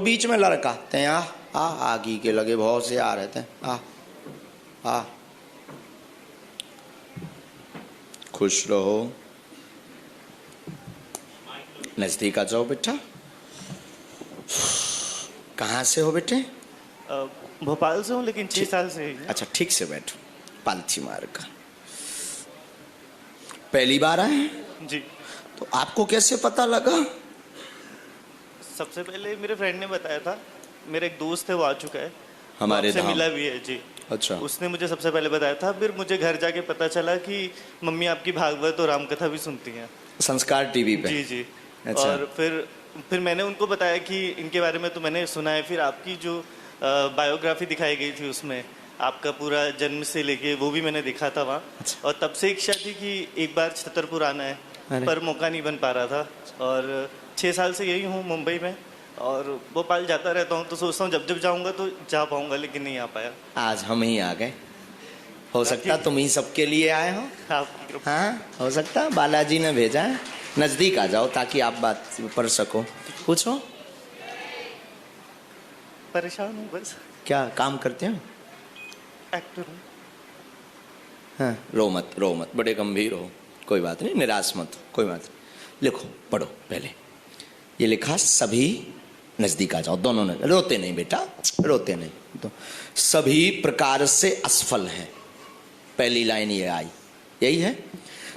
बीच में लड़का ते आ आगी के लगे बहुत से आ रहे थे आ खुश रहो। नजदीक आ जाओ बेटा। कहाँ से हो बेटे? भोपाल से हूँ, लेकिन 6 साल से ही। अच्छा ठीक से बैठो। पालथी मार का पहली बार आए हैं जी। तो आपको कैसे पता लगा? सबसे पहले मेरे फ्रेंड ने बताया था, मेरा एक दोस्त है वो आ चुका है हमारे से धाम। मिला भी है जी। अच्छा। उसने मुझे सबसे पहले बताया था, फिर मुझे घर जाके पता चला कि मम्मी आपकी भागवत और रामकथा भी सुनती हैं संस्कार टीवी पे। जी जी। अच्छा। और फिर मैंने उनको बताया कि इनके बारे में तो मैंने सुना है, फिर आपकी जो बायोग्राफी दिखाई गई थी उसमें आपका पूरा जन्म से लेके वो भी मैंने देखा था वहाँ। अच्छा। और तब से इच्छा थी कि एक बार छतरपुर आना है, पर मौका नहीं बन पा रहा था। और 6 साल से यही हूँ मुंबई में, और भोपाल जाता रहता हूँ, तो सोचता हूँ जब जाऊँगा तो जा पाऊँगा, लेकिन नहीं आ पाया। आज हम ही आ गए। हो सकता तुम ही सबके लिए आए हो। आपकी कृपा। हाँ हो सकता बालाजी ने भेजा है। नजदीक आ जाओ ताकि आप बात पढ़ सको। पूछो। परेशान हूँ बस। क्या काम करते हो? एक्टर हूँ। हाँ रो मत बड़े गंभीर हो। कोई बात नहीं, निराश मत हो, कोई बात नहीं। लिखो पढ़ो पहले। ये लिखा सभी, नजदीक आ जाओ दोनों ने। रोते नहीं बेटा, रोते नहीं। तो सभी प्रकार से असफल हैं। पहली लाइन ये आई, यही है।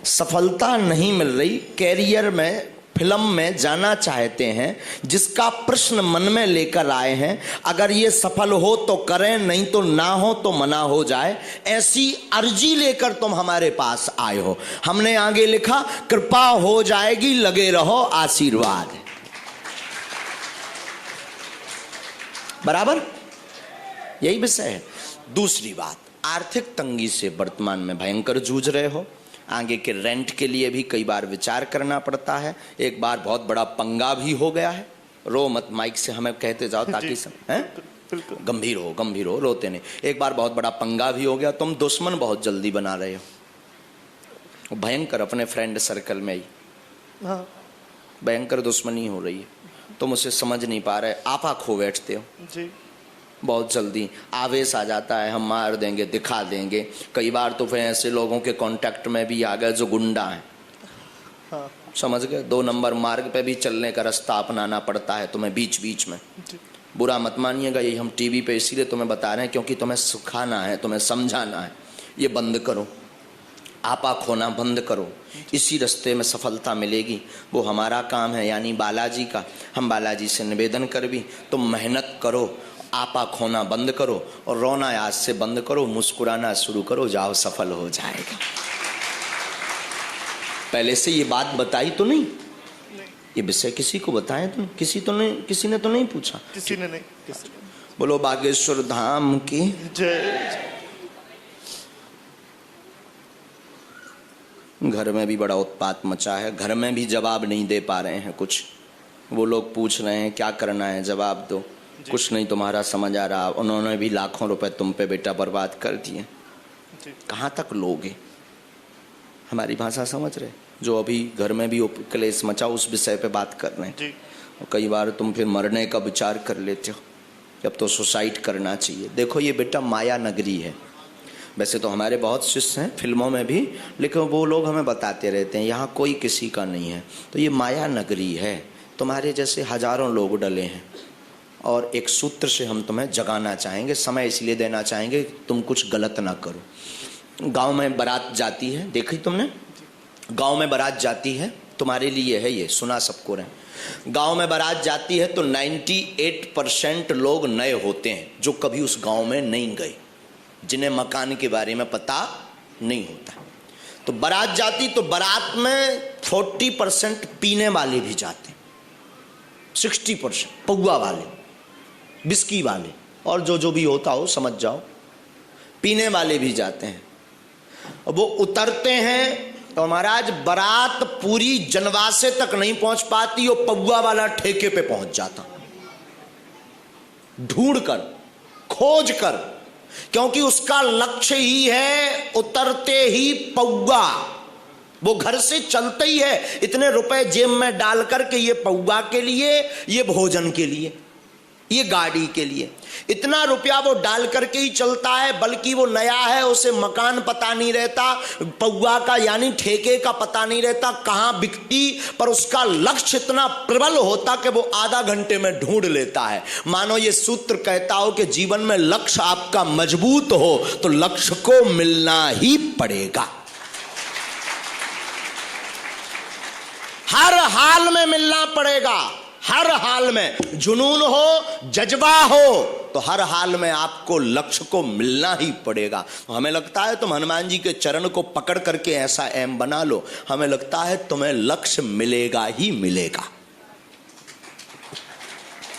सफलता नहीं मिल रही, कैरियर में फिल्म में जाना चाहते हैं, जिसका प्रश्न मन में लेकर आए हैं। अगर ये सफल हो तो करें, नहीं तो ना हो तो मना हो जाए, ऐसी अर्जी लेकर तुम हमारे पास आए हो। हमने आगे लिखा कृपा हो जाएगी, लगे रहो, आशीर्वाद। बराबर यही विषय है। दूसरी बात, आर्थिक तंगी से वर्तमान में भयंकर जूझ रहे हो। आगे के रेंट के लिए भी कई बार विचार करना पड़ता है। एक बार बहुत बड़ा पंगा भी हो गया है। रो मत, माइक से हमें कहते जाओ ताकि गंभीर हो, रोते नहीं। एक बार बहुत बड़ा पंगा भी हो गया। तुम दुश्मन बहुत जल्दी बना रहे हो, भयंकर, अपने फ्रेंड सर्कल में ही भयंकर दुश्मनी हो रही है। तुम उसे समझ नहीं पा रहे, आपा खो बैठते हो जी। बहुत जल्दी। आवेश आ जाता है, हम मार देंगे, दिखा देंगे। कई बार तो फिर ऐसे लोगों के कांटेक्ट में भी आ गए जो गुंडा हैं। हाँ। समझ गए? 2 नंबर मार्ग पे भी चलने का रास्ता अपनाना पड़ता है तुम्हें बीच बीच में। बुरा मत मानिएगा, यही हम टीवी पे इसीलिए तुम्हें बता रहे हैं क्योंकि तुम्हें सिखाना है, तुम्हें समझाना है। ये बंद करो, आपा खोना बंद करो, इसी रास्ते में सफलता मिलेगी। वो हमारा काम है, यानी बालाजी का। हम बालाजी से निवेदन कर भी, तुम मेहनत करो, आपा खोना बंद करो और रोना आज से बंद करो, मुस्कुराना शुरू करो, जाओ सफल हो जाएगा। पहले से ये बात बताई तो नहीं? ये विषय किसी को बताया तो किसी ने तो नहीं पूछा? किसी ने नहीं। बोलो बागेश्वर धाम की जय। घर में भी बड़ा उत्पात मचा है, घर में भी जवाब नहीं दे पा रहे हैं कुछ। वो लोग पूछ रहे हैं क्या करना है, जवाब दो। कुछ नहीं तुम्हारा समझ आ रहा। उन्होंने भी लाखों रुपए तुम पे बेटा बर्बाद कर दिए। कहाँ तक लोगे? हमारी भाषा समझ रहे? जो अभी घर में भी क्लेश मचा, उस विषय पे बात कर रहे हैं। और कई बार तुम फिर मरने का विचार कर लेते हो, अब तो सुसाइड करना चाहिए। देखो ये बेटा माया नगरी है। वैसे तो हमारे बहुत शिष्य हैं फिल्मों में भी, लेकिन वो लोग हमें बताते रहते हैं यहाँ कोई किसी का नहीं है। तो ये माया नगरी है, तुम्हारे जैसे हजारों लोग डले हैं। और एक सूत्र से हम तुम्हें जगाना चाहेंगे, समय इसलिए देना चाहेंगे तुम कुछ गलत ना करो। गांव में बारात जाती है, देखी तुमने? गांव में बारात जाती है, तुम्हारे लिए है ये, सुना सबको रहे। गांव में बारात जाती है तो 98% लोग नए होते हैं जो कभी उस गांव में नहीं गए, जिन्हें मकान के बारे में पता नहीं होता। तो बारात जाती तो बारात में 40% पीने वाले भी जाते, 60% पौवा वाले, बिस्की वाले, और जो भी होता हो समझ जाओ, पीने वाले भी जाते हैं। वो उतरते हैं तो महाराज बारात पूरी जनवासे तक नहीं पहुंच पाती, वो पौवा वाला ठेके पे पहुंच जाता, ढूंढ कर, खोज कर, क्योंकि उसका लक्ष्य ही है उतरते ही पौवा। वो घर से चलते ही है इतने रुपए जेब में डाल करके, ये पौवा के लिए, ये भोजन के लिए। ये गाड़ी के लिए इतना रुपया वो डाल करके ही चलता है, बल्कि वो नया है, उसे मकान पता नहीं रहता, पौआ का यानी ठेके का पता नहीं रहता, कहां बिकती, पर उसका लक्ष्य इतना प्रबल होता कि वो आधा घंटे में ढूंढ लेता है। मानो ये सूत्र कहता हो कि जीवन में लक्ष्य आपका मजबूत हो तो लक्ष्य को मिलना ही पड़ेगा, हर हाल में मिलना पड़ेगा, हर हाल में। जुनून हो, जज्बा हो, तो हर हाल में आपको लक्ष्य को मिलना ही पड़ेगा। तो हमें लगता है तुम हनुमान जी के चरण को पकड़ करके ऐसा एम बना लो, हमें लगता है तुम्हें लक्ष्य मिलेगा ही मिलेगा।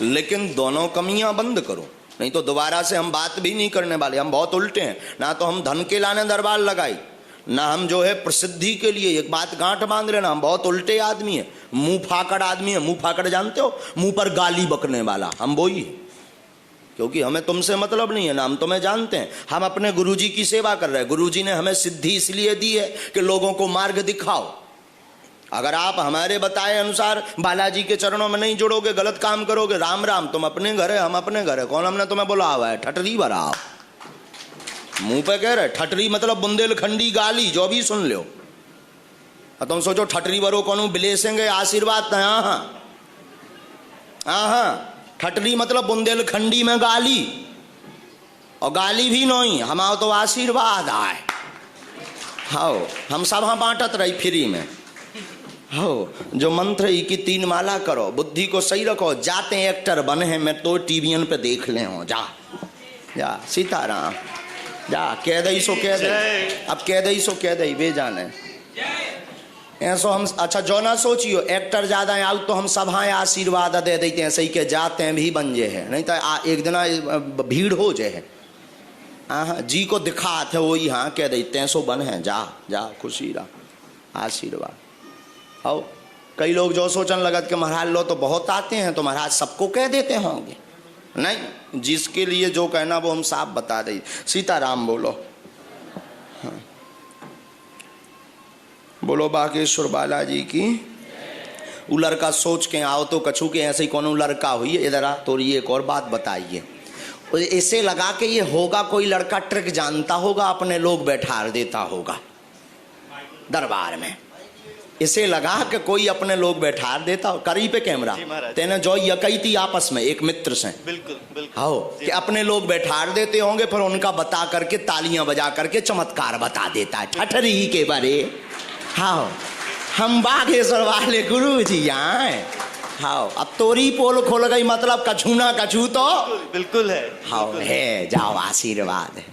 लेकिन दोनों कमियां बंद करो, नहीं तो दोबारा से हम बात भी नहीं करने वाले। हम बहुत उल्टे हैं, ना तो हम धन के लाने दरबार लगाई, ना हम जो है प्रसिद्धि के लिए। एक बात गांठ बांध लेना, हम बहुत उल्टे आदमी है, मुंह फाकड़ आदमी है। मुंह फाकड़ जानते हो, मुंह पर गाली बकने वाला, हम वही है। क्योंकि हमें तुमसे मतलब नहीं है ना, हम तुम्हें जानते हैं। हम अपने गुरुजी की सेवा कर रहे हैं। गुरुजी ने हमें सिद्धि इसलिए दी है कि लोगों को मार्ग दिखाओ। अगर आप हमारे बताए अनुसार बालाजी के चरणों में नहीं जुड़ोगे, गलत काम करोगे, राम राम, तुम अपने घर है, हम अपने घर है। कौन हमने तुम्हें बुला हुआ है? ठटरी भरा मुंह पे कह रहे। ठटरी मतलब बुंदेलखंडी गाली, जो भी सुन लो। तुम सोचो ठटरी बरो कौन बिलेसेंगे आशीर्वाद। हाँ, ठटरी मतलब बुंदेलखंडी में गाली, और गाली भी नहीं, हमारा तो आशीर्वाद आए। हाँ, हम सब हाँ बांटत रही फ्री में। हो जो मंत्र ही की 3 माला करो, बुद्धि को सही रखो, जाते एक्टर बने हैं, मैं तो टीवीएन पे देख ले हो। जा जा सीताराम, जा कह दई सो कह दई, अब कह दई सो कह दई, वे जाने ऐसो हम। अच्छा जो ना सोचियो एक्टर ज्यादा आउ तो हम सब हाँ आशीर्वाद दे देते हैं, सही के जाते हैं भी बन जे है, नहीं तो एक दिन भीड़ हो जाए है। हाँ जी को दिखाते वही हाँ कह देते हैं, सो बन है, जा जा खुशी रहा आशीर्वाद। आओ कई लोग जो सोचने लगत कि महाराज लो तो बहुत आते हैं, तो महाराज सबको कह देते होंगे। नहीं, जिसके लिए जो कहना वो हम साफ बता दें। सीताराम बोलो। हाँ। बोलो बागेश्वर बालाजी की। वो लड़का सोच के आओ तो कछू के ऐसे ही कौन लड़का हुई है, इधर आ तो ये एक और बात बताइए। ऐसे लगा के ये होगा कोई लड़का ट्रिक जानता होगा, अपने लोग बैठा देता होगा दरबार में। इसे लगा कि कोई अपने लोग बैठा देता, करी पे कैमरा तेने जो यकई थी आपस में एक मित्र से। बिल्कुल बिल्कुल। हाँ कि अपने लोग बैठा देते होंगे, फिर उनका बता करके तालियां बजा करके चमत्कार बता देता है ठठरी के बारे। हाँ हम बागेश्वर वाले गुरु जी आए। हाँ अब तोरी पोल खोल गई, मतलब कछू ना कछू तो बिल्कुल है। हाँ है, जाओ आशीर्वाद है।